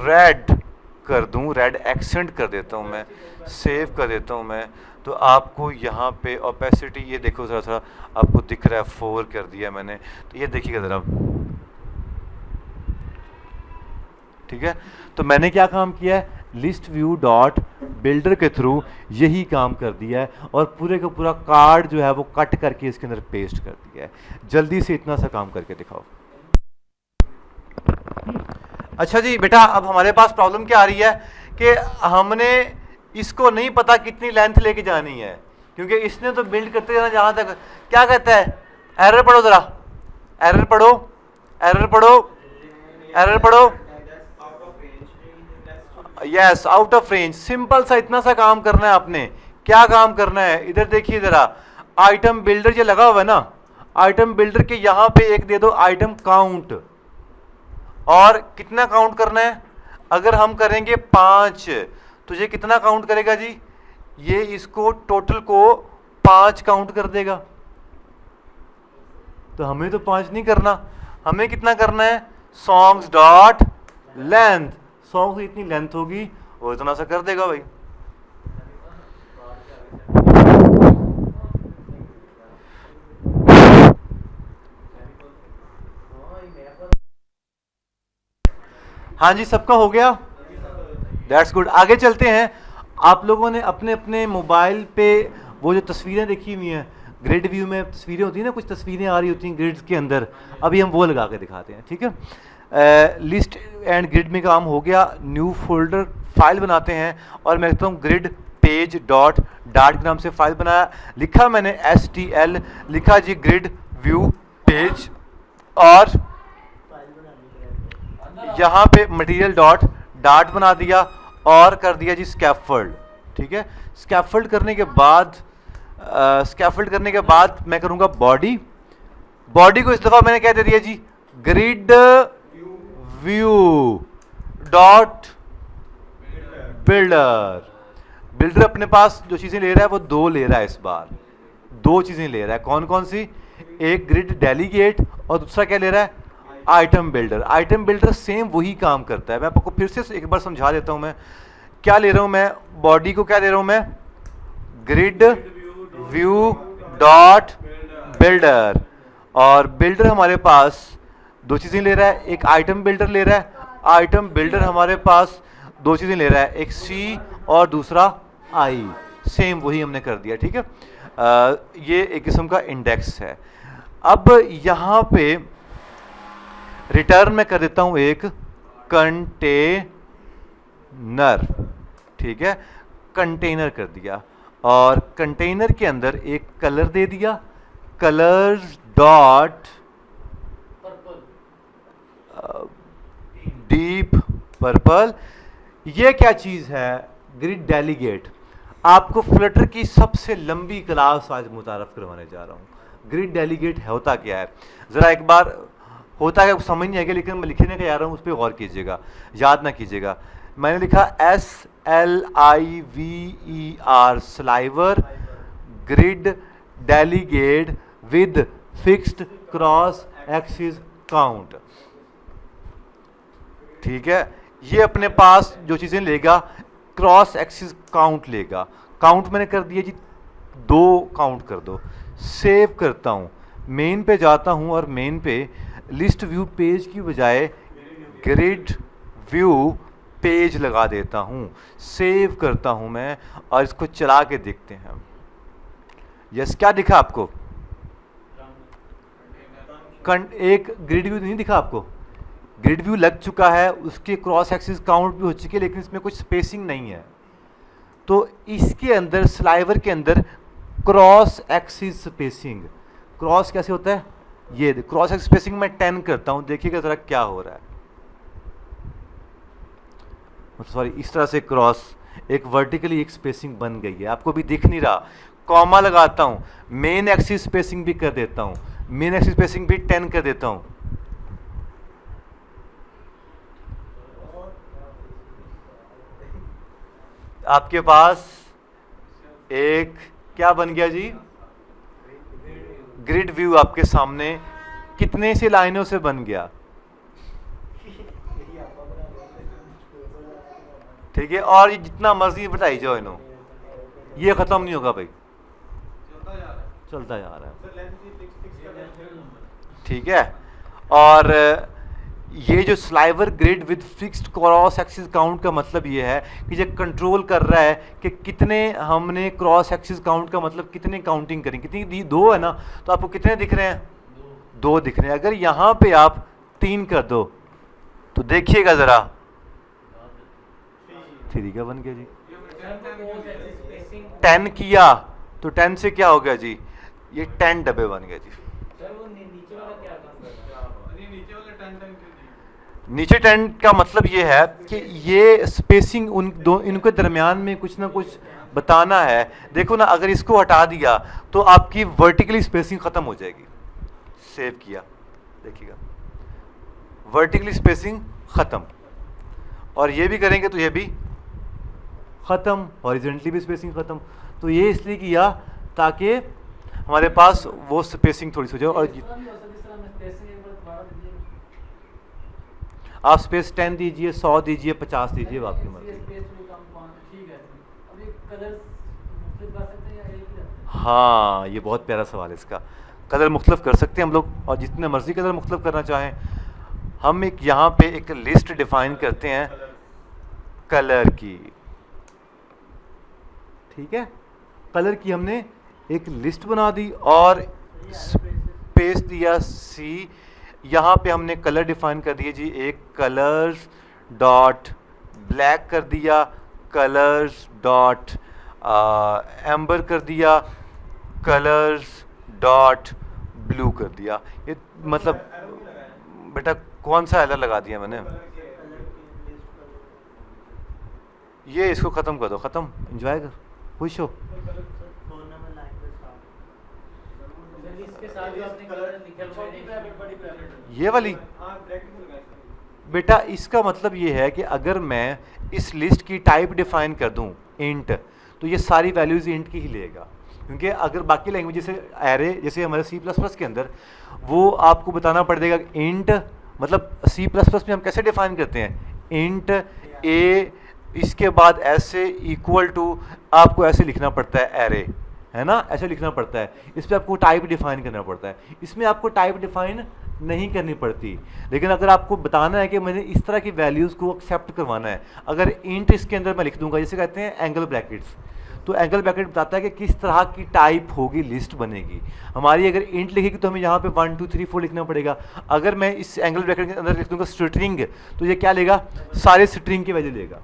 रेड कर दूं, रेड एक्सेंट कर देता हूं मैं, सेव कर देता हूं मैं, तो आपको यहाँ पे ओपेसिटी, ये देखो ज़रा सा आपको दिख रहा है, 4 कर दिया मैंने, तो ये देखिएगा ज़रा, ठीक है। तो मैंने क्या काम किया है, लिस्ट व्यू डॉट बिल्डर के थ्रू यही काम कर दिया है और पूरे का पूरा कार्ड जो है वो कट करके इसके अंदर पेस्ट कर दिया है। जल्दी से इतना सा काम करके दिखाओ। अच्छा जी बेटा, अब हमारे पास प्रॉब्लम क्या आ रही है कि हमने इसको नहीं पता कितनी लेंथ लेके जानी है, क्योंकि इसने तो बिल्ड करते जाना, जहां तक क्या कहता है, एरर पढ़ो जरा, एरर पढ़ो, एरर पढ़ो, एरर पढ़ो, yes, out of range. Simple सा इतना सा काम करना है आपने। क्या काम करना है, इधर देखिए जरा, आइटम बिल्डर ये लगा हुआ है ना, आइटम बिल्डर के यहां पे एक दे दो आइटम काउंट, और कितना काउंट करना है, अगर हम करेंगे 5 तो ये कितना काउंट करेगा जी, ये इसको टोटल को 5 काउंट कर देगा। तो हमें तो 5 नहीं करना, हमें कितना करना है, सॉन्ग्स डॉट लेंथ, सॉन्ग की इतनी लेंथ होगी वो इतना सा कर देगा भाई। हाँ जी, सबका हो गया, दैट्स गुड। आगे चलते हैं। आप लोगों ने अपने अपने मोबाइल पे वो जो तस्वीरें देखी हुई हैं, ग्रिड व्यू में तस्वीरें होती हैं ना, कुछ तस्वीरें आ रही होती हैं ग्रिड्स के अंदर, अभी हम वो लगा के दिखाते हैं, ठीक है। लिस्ट एंड ग्रिड में काम हो गया। न्यू फोल्डर फाइल बनाते हैं और मैं लिखता हूँ ग्रिड पेज डॉट डाट के नाम से फाइल बनाया, लिखा मैंने STL, लिखा जी ग्रिड व्यू पेज, और यहाँ पे मटेरियल डॉट डाट बना दिया और कर दिया जी स्कैफोल्ड, ठीक है। स्कैफोल्ड करने के बाद मैं करूँगा बॉडी। बॉडी को इस दफ़ा मैंने क्या दे दिया जी, grid view dot builder. Builder अपने पास जो चीज़ें ले रहा है वो दो ले रहा है, इस बार दो चीज़ें ले रहा है। कौन कौन सी? एक ग्रिड डेलीगेट और दूसरा क्या ले रहा है, item builder. Item builder same वही काम करता है। मैं आपको फिर से एक बार समझा देता हूँ। मैं क्या ले रहा हूँ, मैं बॉडी को क्या दे रहा हूँ, मैं ग्रिड व्यू डॉट बिल्डर, और बिल्डर हमारे पास दो चीज़ें ले रहा है, एक आइटम बिल्डर ले रहा है। आइटम बिल्डर हमारे पास दो चीज़ें ले रहा है, एक C और दूसरा I। सेम वही हमने कर दिया, ठीक है। ये एक किस्म का इंडेक्स है। अब यहाँ पे रिटर्न में कर देता हूँ एक कंटेनर, ठीक है, कंटेनर कर दिया, और कंटेनर के अंदर एक कलर दे दिया, कलर्स डॉट डीप पर्पल। ये क्या चीज़ है, ग्रिड डेलीगेट। आपको फ्लटर की सबसे लंबी क्लास आज मुतारफ करवाने जा रहा हूँ। ग्रिड डेलीगेट होता क्या है, ज़रा एक बार, होता है समझ नहीं आएगा, लेकिन मैं लिखने का जा रहा हूँ, उस पर गौर कीजिएगा, याद ना कीजिएगा। मैंने लिखा SLIVER, sliver grid delegate with fixed cross axis count, ठीक है। ये अपने पास जो चीज़ें लेगा, क्रॉस एक्सिस काउंट लेगा। काउंट मैंने कर दिया जी, 2 काउंट कर दो। सेव करता हूँ, मेन पे जाता हूँ और मेन पे लिस्ट व्यू पेज की बजाय ग्रिड व्यू पेज लगा देता हूँ। सेव करता हूँ मैं और इसको चला के देखते हैं। यस, क्या दिखा आपको? एक ग्रिड व्यू नहीं दिखा आपको? ग्रिड व्यू लग चुका है, उसके क्रॉस एक्सिस काउंट भी हो चुकी है, लेकिन इसमें कुछ स्पेसिंग नहीं है। तो इसके अंदर, स्लाइवर के अंदर क्रॉस एक्सिस स्पेसिंग, क्रॉस कैसे होता है, ये क्रॉस एक्सिस स्पेसिंग मैं 10 करता हूं, देखिएगा जरा क्या हो रहा है। सॉरी, इस तरह से क्रॉस एक वर्टिकली एक स्पेसिंग बन गई है, आपको भी दिख नहीं रहा। कॉमा लगाता हूं, मेन एक्सिस स्पेसिंग भी कर देता हूं, मेन एक्सिस स्पेसिंग भी 10 कर देता हूं। आपके पास एक क्या बन गया जी, ग्रिड व्यू आपके सामने कितने से लाइनों से बन गया, ठीक है। और ये जितना मर्जी बताई जाओ इन्हों, ये खत्म नहीं होगा भाई, चलता जा रहा है, ठीक है। और ये जो sliver grid with fixed cross axis count का मतलब ये है कि ये कंट्रोल कर रहा है कि कितने हमने क्रॉस एक्सिस काउंट का मतलब कितने काउंटिंग करें, कितनी 2 है ना, तो आपको कितने दिख रहे हैं, 2 दिख रहे हैं। अगर यहाँ पे आप 3 कर दो तो देखिएगा ज़रा, 3 का बन गया जी। 10 किया तो 10 से क्या हो गया जी, ये 10 डब्बे बन गया जी। नीचे 10 का मतलब ये है कि ये स्पेसिंग इनके दरमियान में कुछ ना कुछ बताना है। देखो ना, अगर इसको हटा दिया तो आपकी वर्टिकली स्पेसिंग ख़त्म हो जाएगी। सेव किया, देखिएगा वर्टिकली स्पेसिंग ख़त्म, और ये भी करेंगे तो ये भी ख़त्म, हॉरिजॉन्टली भी स्पेसिंग ख़त्म। तो ये इसलिए किया ताकि हमारे पास वो स्पेसिंग थोड़ी सी हो जाए। और आप स्पेस 10 दीजिए, 100 दीजिए, 50 दीजिए, आपकी मर्जी। हाँ, ये बहुत प्यारा सवाल है इसका। कलर मुख्तलिफ कर सकते हैं हम लोग, और जितने मर्जी कलर मुख्तलिफ करना चाहें। हम एक यहाँ पे एक लिस्ट डिफाइन करते हैं कलर की, ठीक है। कलर की हमने एक लिस्ट बना दी और स्पेस दिया सी। यहाँ पे हमने कलर डिफाइन कर दिए जी, एक कलर्स डॉट ब्लैक कर दिया, कलर्स डॉट एम्बर कर दिया, कलर्स डॉट ब्लू कर दिया। ये मतलब बेटा कौन सा एरर लगा दिया मैंने? ये इसको ख़त्म कर दो, ख़त्म, एंजॉय कर, खुश हो। इसके साथ जो आपने कलर लिखा है ये वाली बेटा इसका मतलब ये है कि अगर मैं इस लिस्ट की टाइप डिफाइन कर दूं इंट, तो ये सारी वैल्यूज़ इंट की ही लेगा। क्योंकि अगर बाकी लैंग्वेज जैसे एरे, जैसे हमारे C++ के अंदर, वो आपको बताना पड़ेगा इंट, मतलब C++ में हम कैसे डिफाइन करते हैं, इंट ए, इसके बाद ऐसे इक्वल टू, आपको ऐसे लिखना पड़ता है एरे, है ना, ऐसे लिखना पड़ता है। इस पर आपको टाइप डिफाइन करना पड़ता है, इसमें आपको टाइप डिफाइन नहीं करनी पड़ती। लेकिन अगर आपको बताना है कि मैंने इस तरह की वैल्यूज़ को एक्सेप्ट करवाना है, अगर इंट इसके अंदर मैं लिख दूंगा, जैसे कहते हैं एंगल ब्रैकेट्स, तो एंगल ब्रैकेट बताता है कि किस तरह की टाइप होगी, लिस्ट बनेगी हमारी। अगर इंट लिखेगी तो हमें यहाँ पे 1 2 3 4 लिखना पड़ेगा। अगर मैं इस एंगल ब्रैकेट के अंदर लिख दूंगा स्ट्रिंग, तो ये क्या लेगा, सारे स्ट्रिंग की वैल्यू लेगा।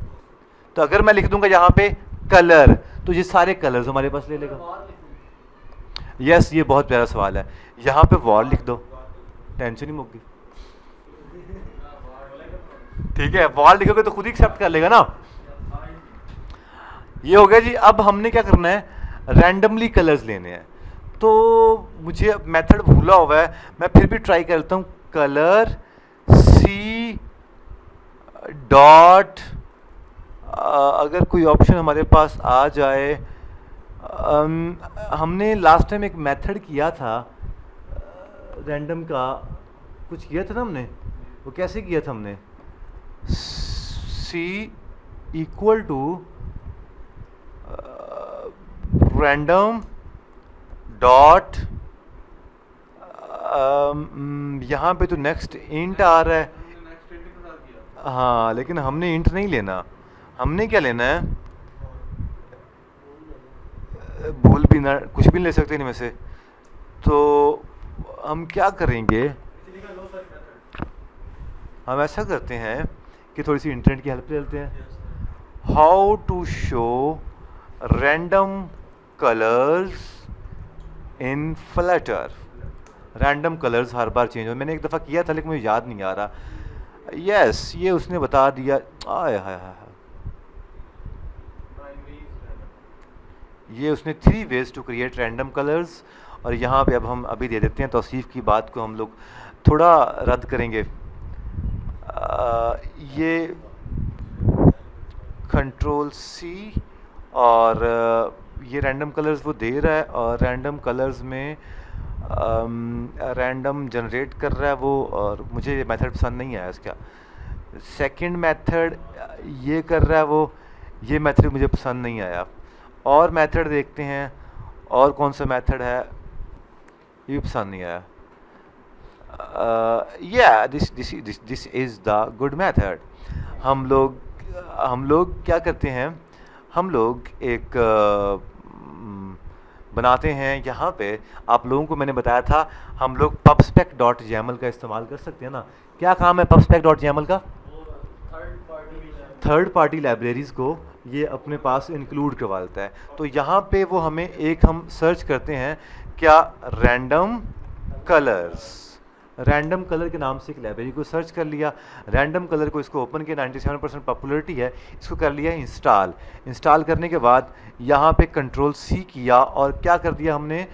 तो अगर मैं लिख दूंगा यहाँ पे कलर, तो ये सारे कलर्स हमारे पास ले लेगा। यस, ये बहुत प्यारा सवाल है। यहाँ पे वॉर लिख दो, टेंशन ही मुक्की, ठीक है। वॉर लिखोगे तो खुद ही एक्सेप्ट कर लेगा ना। ये हो गया जी। अब हमने क्या करना है, रैंडमली कलर्स लेने हैं। तो मुझे मेथड भूला हुआ है, मैं फिर भी ट्राई करता हूँ। कलर सी डॉट, अगर कोई ऑप्शन हमारे पास आ जाए, हमने लास्ट टाइम एक मेथड किया था रैंडम का, कुछ किया था ना हमने, वो कैसे किया था हमने, सी इक्वल टू रैंडम डॉट, यहाँ पे तो नेक्स्ट इंट आ रहा है, हाँ, लेकिन हमने इंट नहीं लेना, हमने क्या लेना है, भूल भी ना, कुछ भी नहीं ले सकते इनमें से। तो हम क्या करेंगे, हम ऐसा करते हैं कि थोड़ी सी इंटरनेट की हेल्प ले लेते हैं। How to show random colours in Flutter. Random colours हर बार चेंज हो, मैंने एक दफ़ा किया था लेकिन मुझे याद नहीं आ रहा। यस, ये उसने बता दिया। आय हाय हाय, ये उसने 3 ways to create random colours. और यहाँ पे अब हम अभी दे देते हैं, तौसीफ़ की बात को हम लोग थोड़ा रद्द करेंगे। ये कंट्रोल सी, और ये रैंडम कलर्स वो दे रहा है, और रैंडम कलर्स में रैंडम जनरेट कर रहा है वो, और मुझे ये मेथड पसंद नहीं आया इसका। सेकंड मेथड ये कर रहा है वो, ये मेथड मुझे पसंद नहीं आया। और मेथड देखते हैं, और कौन सा मेथड है, ये पसंद नहीं आया। या this is the good method. हम लोग क्या करते हैं, हम लोग एक बनाते हैं। यहाँ पे आप लोगों को मैंने बताया था, हम लोग pubspec.yaml का इस्तेमाल कर सकते हैं ना। क्या काम है pubspec.yaml का, थर्ड पार्टी लाइब्रेरीज़ को ये अपने पास इंक्लूड करवा लेता है। तो यहाँ पे वो हमें एक, हम सर्च करते हैं क्या, रैंडम कलर्स, रैंडम कलर के नाम से एक लाइब्रेरी को सर्च कर लिया। रैंडम कलर को इसको ओपन किया, 97% पॉपुलरिटी है, इसको कर लिया इंस्टॉल। इंस्टॉल करने के बाद यहाँ पे कंट्रोल सी किया, और क्या कर दिया हमने,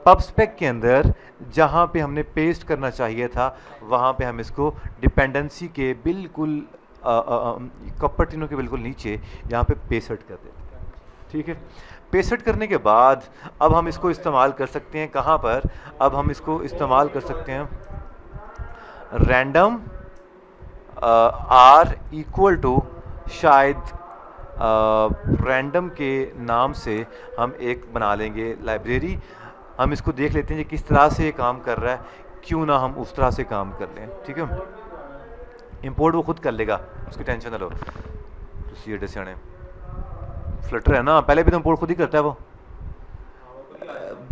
पबस्पेक के अंदर जहाँ पे हमने पेस्ट करना चाहिए था वहाँ पे हम इसको डिपेंडेंसी के बिल्कुल कपटिनों के बिल्कुल नीचे यहाँ पे पेस्ट कर देते हैं। ठीक है, पेस्ट करने के बाद अब हम इसको इस्तेमाल कर सकते हैं कहाँ पर, अब हम इसको इस्तेमाल कर सकते हैं रैंडम आर इक्वल टू, शायद रैंडम के नाम से हम एक बना लेंगे लाइब्रेरी। हम इसको देख लेते हैं कि किस तरह से ये काम कर रहा है, क्यों ना हम उस तरह से काम कर लें। ठीक है, इंपोर्ट वो खुद कर लेगा, उसकी टेंशन ना लो। तो सी एड से आने फ्लटर है ना, पहले भी तो इंपोर्ट खुद ही करता है वो।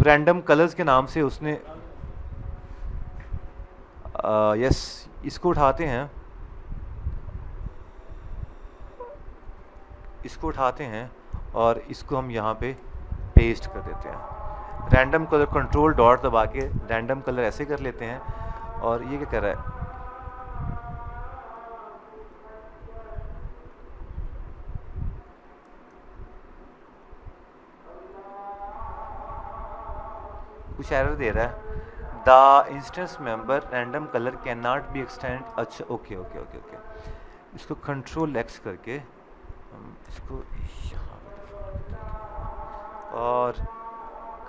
रैंडम कलर्स के नाम से उसने यस इसको उठाते हैं, इसको उठाते हैं और इसको हम यहाँ पे पेस्ट कर देते हैं। रैंडम कलर कंट्रोल डॉट दबा के रैंडम कलर ऐसे कर लेते हैं। और ये क्या कर रहा है, कुछ एरर दे रहा है, the instance member random colour can not be extend. अच्छा ओके ओके ओके ओके, इसको कंट्रोल एक्स करके हम इसको यहाँ और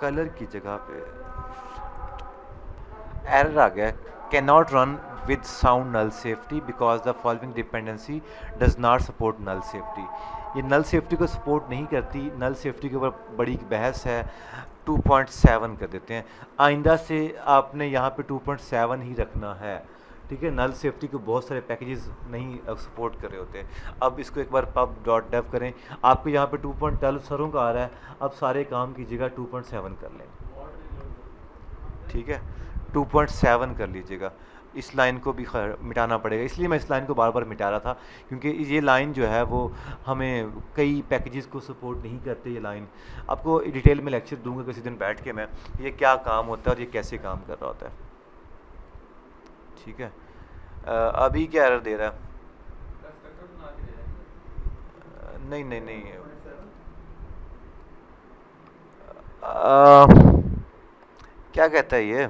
कलर की जगह पे एरर आ गया, can not run with sound null safety because the following dependency does not support null safety. ये नल सेफ्टी को सपोर्ट नहीं करती, नल सेफ्टी के ऊपर बड़ी बहस है, 2.7 कर देते हैं। आइंदा से आपने यहाँ पे 2.7 ही रखना है, ठीक है। नल सेफ्टी के बहुत सारे पैकेजेस नहीं सपोर्ट कर रहे होते। अब इसको एक बार pub.dev करें, आपको यहाँ पे 2.12 सरों का आ रहा है, अब सारे काम की जगह 2.7 कर लें, ठीक है। 2.7 कर लीजिएगा। इस लाइन को भी मिटाना पड़ेगा, इसलिए मैं इस लाइन को बार बार मिटा रहा था क्योंकि ये लाइन जो है वो हमें कई पैकेजेस को सपोर्ट नहीं करते। ये लाइन आपको डिटेल में लेक्चर दूंगा किसी दिन बैठ के मैं, ये क्या काम होता है और ये कैसे काम कर रहा होता है, ठीक है। अभी क्या एरर दे रहा है, नहीं नहीं नहीं क्या कहता है ये,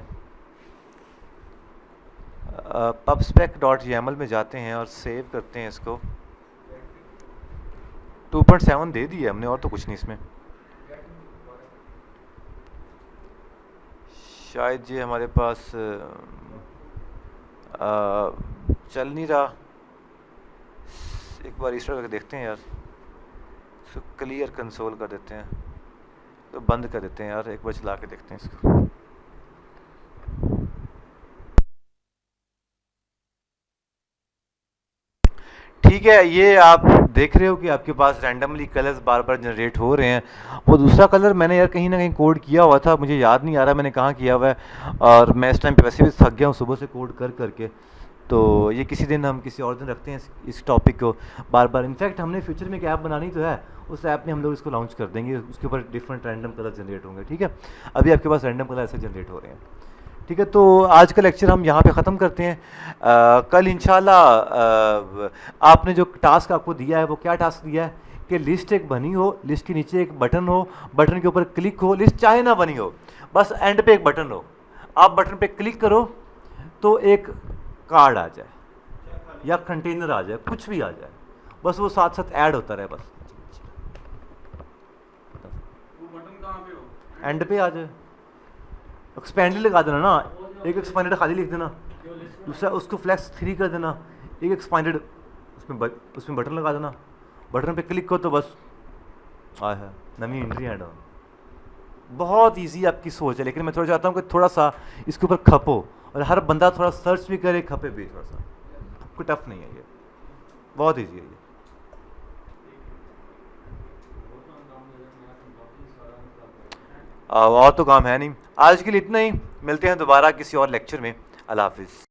pubspec.yaml में जाते हैं और सेव करते हैं इसको। 2.7 दे दिया हमने और तो कुछ नहीं इसमें, शायद ये हमारे पास चल नहीं रहा। एक बार रिस्टार्ट करके देखते हैं यार, इसको क्लियर कंसोल कर देते हैं, तो बंद कर देते हैं यार, एक बार चला के देखते हैं इसको। ठीक है, ये आप देख रहे हो कि आपके पास रैंडमली कलर्स बार बार जनरेट हो रहे हैं। वो दूसरा कलर मैंने यार कहीं ना कहीं कोड किया हुआ था, मुझे याद नहीं आ रहा मैंने कहाँ किया हुआ है, और मैं इस टाइम पे वैसे भी थक गया हूँ सुबह से कोड कर करके। तो ये किसी दिन हम किसी और दिन रखते हैं इस टॉपिक को बार बार। इनफैक्ट हमने फ्यूचर में एक ऐप बनानी तो है, उस ऐप में हम लोग इसको लॉन्च कर देंगे, उसके ऊपर डिफरेंट रैंडम कलर जनरेट होंगे, ठीक है। अभी आपके पास रैंडम कलर ऐसे जनरेट हो रहे हैं, ठीक है। तो आज का लेक्चर हम यहाँ पे ख़त्म करते हैं। कल इंशाल्लाह आपने जो टास्क आपको दिया है वो क्या टास्क दिया है कि लिस्ट एक बनी हो, लिस्ट के नीचे एक बटन हो, बटन के ऊपर क्लिक हो, लिस्ट चाहे ना बनी हो, बस एंड पे एक बटन हो, आप बटन पे क्लिक करो तो एक कार्ड आ जाए या कंटेनर आ जाए, कुछ भी आ जाए, बस वो साथ साथ ऐड होता रहे, बस बटन कहाँ पे हो? एंड पे आ जाए। एक्सपेंडेड लगा देना ना, एक एक्सपेंडेड खाली लिख देना, दूसरा उसको फ्लैक्स 3 कर देना, एक एक्सपेंडेड उसमें बटन लगा देना, बटन पे क्लिक करो तो बस आया है नवी एंट्री ऐड हो। बहुत इजी आपकी सोच है, लेकिन मैं थोड़ा चाहता हूँ कि थोड़ा सा इसके ऊपर खपो और हर बंदा थोड़ा सर्च भी करे, खपे भी थोड़ा सा, कोई टफ नहीं है ये, बहुत ईजी है ये। और तो काम है नहीं, आज के लिए इतना ही, मिलते हैं दोबारा किसी और लेक्चर में। अल्लाह हाफिज़।